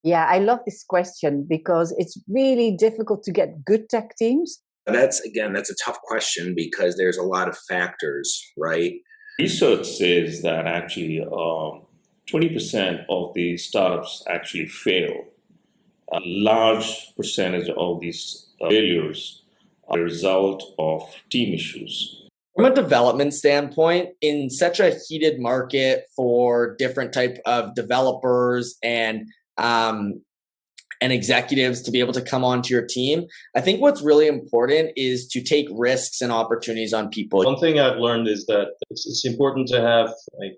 Yeah, I love this question because it's really difficult to get good tech teams. That's a tough question because there's a lot of factors, right? Research says that actually 20% of the startups actually fail. A large percentage of these failures are a result of team issues. From a development standpoint, in such a heated market for different type of developers and executives to be able to come onto your team, I think what's really important is to take risks and opportunities on people. One thing I've learned is that it's important to have a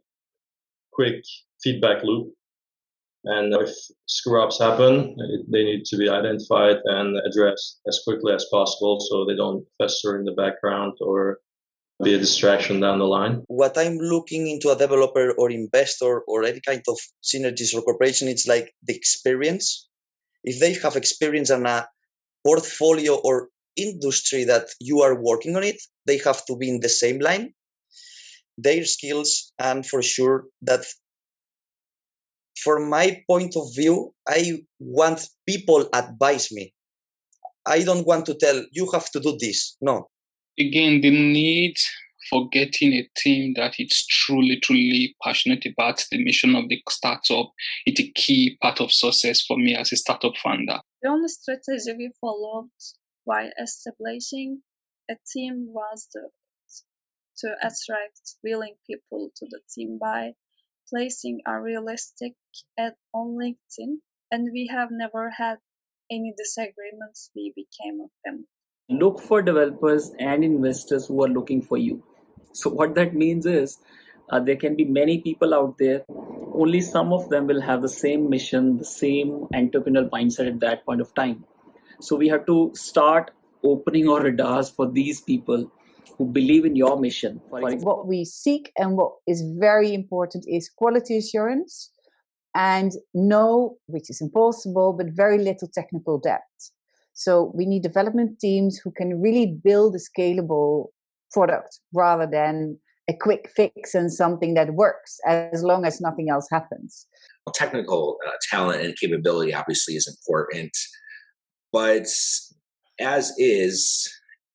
quick feedback loop. And if screw-ups happen, they need to be identified and addressed as quickly as possible so they don't fester in the background or be a distraction down the line. What I'm looking into a developer or investor or any kind of synergies or corporation, it's like the experience. If they have experience in a portfolio or industry that you are working on it, they have to be in the same line. Their skills, and for sure that from my point of view, I want people advise me. I don't want to tell you have to do this. No. Again, the need for getting a team that is truly passionate about the mission of the startup is a key part of success for me as a startup founder. The only strategy we followed while establishing a team was to attract willing people to the team by placing a realistic ad on LinkedIn, and we have never had any disagreements. We became a family. Look for developers and investors who are looking for you. So what that means is there can be many people out there. Only some of them will have the same mission, the same entrepreneurial mindset at that point of time. So we have to start opening our radars for these people who believe in your mission. What we seek and what is very important is quality assurance and which is impossible, but very little technical depth. So we need development teams who can really build a scalable product rather than a quick fix and something that works as long as nothing else happens. Technical talent and capability obviously is important, but as is,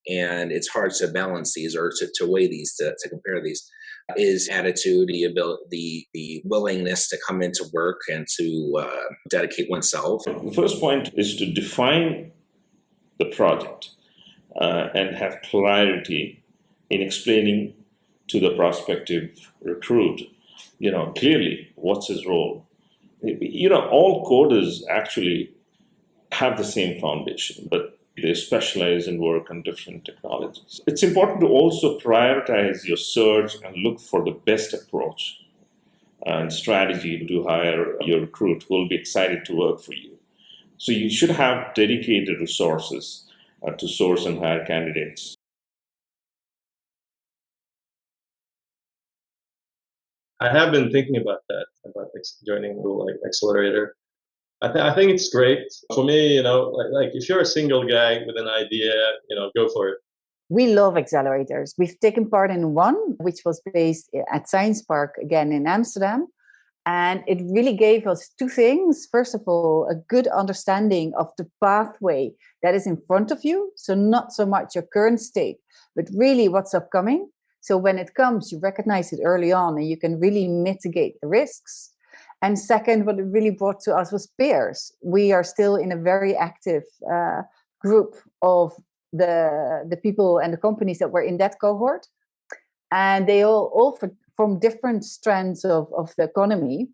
and it's hard to balance these or to weigh these, to compare these, is attitude, the willingness to come into work and to dedicate oneself. The first point is to define the project and have clarity in explaining to the prospective recruit, clearly what's his role. All coders actually have the same foundation, but they specialize and work on different technologies. It's important to also prioritize your search and look for the best approach and strategy to hire your recruit who will be excited to work for you. So you should have dedicated resources to source and hire candidates. I have been thinking about that, about joining the accelerator. I think it's great. For me, like if you're a single guy with an idea, go for it. We love accelerators. We've taken part in one, which was based at Science Park, again in Amsterdam. And it really gave us two things. First of all, a good understanding of the pathway that is in front of you. So not so much your current state, but really what's upcoming. So when it comes, you recognize it early on and you can really mitigate the risks. And second, what it really brought to us was peers. We are still in a very active group of the people and the companies that were in that cohort. And they all from different strands of the economy.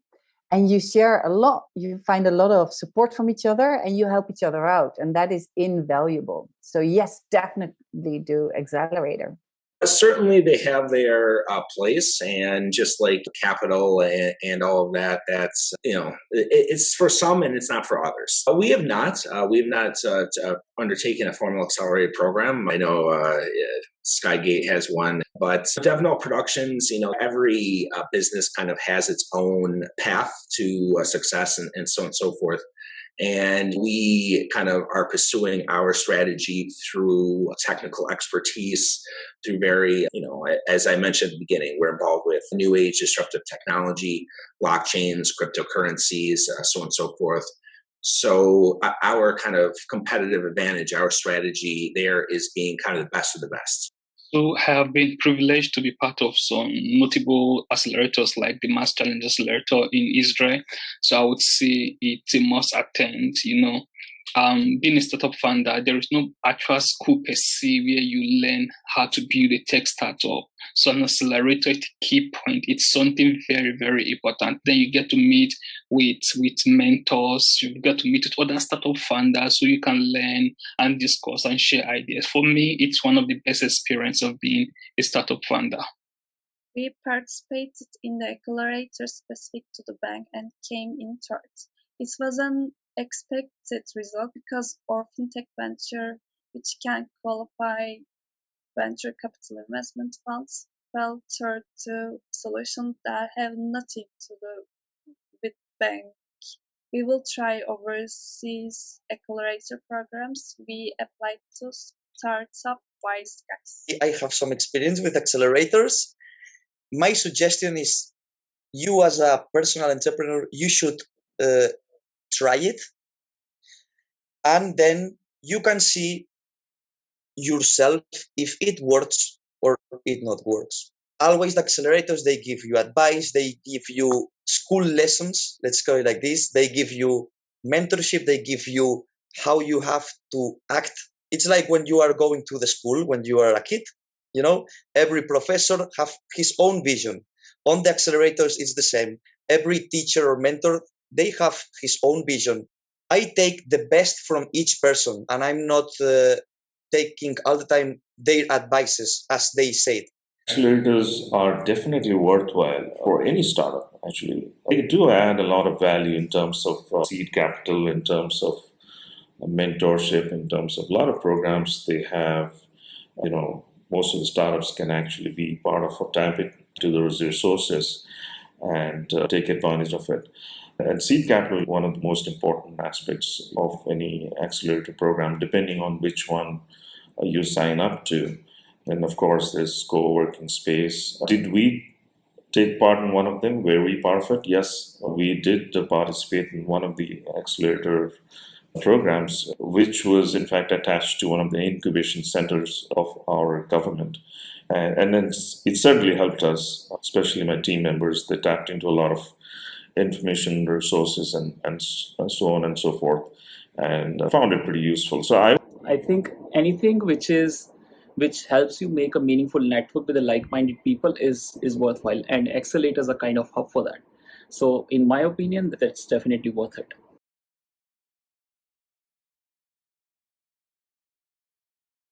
And you share a lot. You find a lot of support from each other and you help each other out. And that is invaluable. So yes, definitely do Accelerator. Certainly they have their place, and just like capital and all of that, that's, it's for some and it's not for others. We have not undertaken a formal accelerated program. I know Skygate has one, but DevNote Productions, every business kind of has its own path to success and so on and so forth. And we kind of are pursuing our strategy through technical expertise, through very, as I mentioned at the beginning, we're involved with new age disruptive technology, blockchains, cryptocurrencies, so on and so forth. So our kind of competitive advantage, our strategy there is being kind of the best of the best. So I have been privileged to be part of some notable accelerators like the Mass Challenge Accelerator in Israel. So I would say it's a must attend, being a startup founder, there is no actual school per se where you learn how to build a tech startup. So an accelerator is the key point. It's something very, very important. Then you get to meet with mentors. You get to meet with other startup founders so you can learn and discuss and share ideas. For me, it's one of the best experiences of being a startup founder. We participated in the accelerator specific to the bank and came in third. It was an expected result because our fintech venture, which can qualify venture capital investment funds, fell third to solutions that have nothing to do with bank. We will try overseas accelerator programs. We applied to startup wise guys. I have some experience with accelerators. My suggestion is you as a personal entrepreneur, you should try it, and then you can see yourself if it works or it not works. Always the accelerators, they give you advice, they give you school lessons, let's call it like this. They give you mentorship, they give you how you have to act. It's like when you are going to the school when you are a kid, every professor have his own vision. On the accelerators, it's the same. Every teacher or mentor, they have his own vision. I take the best from each person, and I'm not taking all the time their advices as they said. Accelerators are definitely worthwhile for any startup, actually. They do add a lot of value in terms of seed capital, in terms of mentorship, in terms of a lot of programs they have. Most of the startups can actually be part of or tap into those resources and take advantage of it. And seed capital is one of the most important aspects of any accelerator program, depending on which one you sign up to. And of course, there's co-working space. Did we take part in one of them? Were we part of it? Yes, we did participate in one of the accelerator programs, which was in fact attached to one of the incubation centers of our government. And then it certainly helped us, especially my team members. They tapped into a lot of information resources and so on and so forth, and found it pretty useful. So I think anything which helps you make a meaningful network with the like-minded people is worthwhile, and accelerators are kind of hub for that. So in my opinion, that's definitely worth it.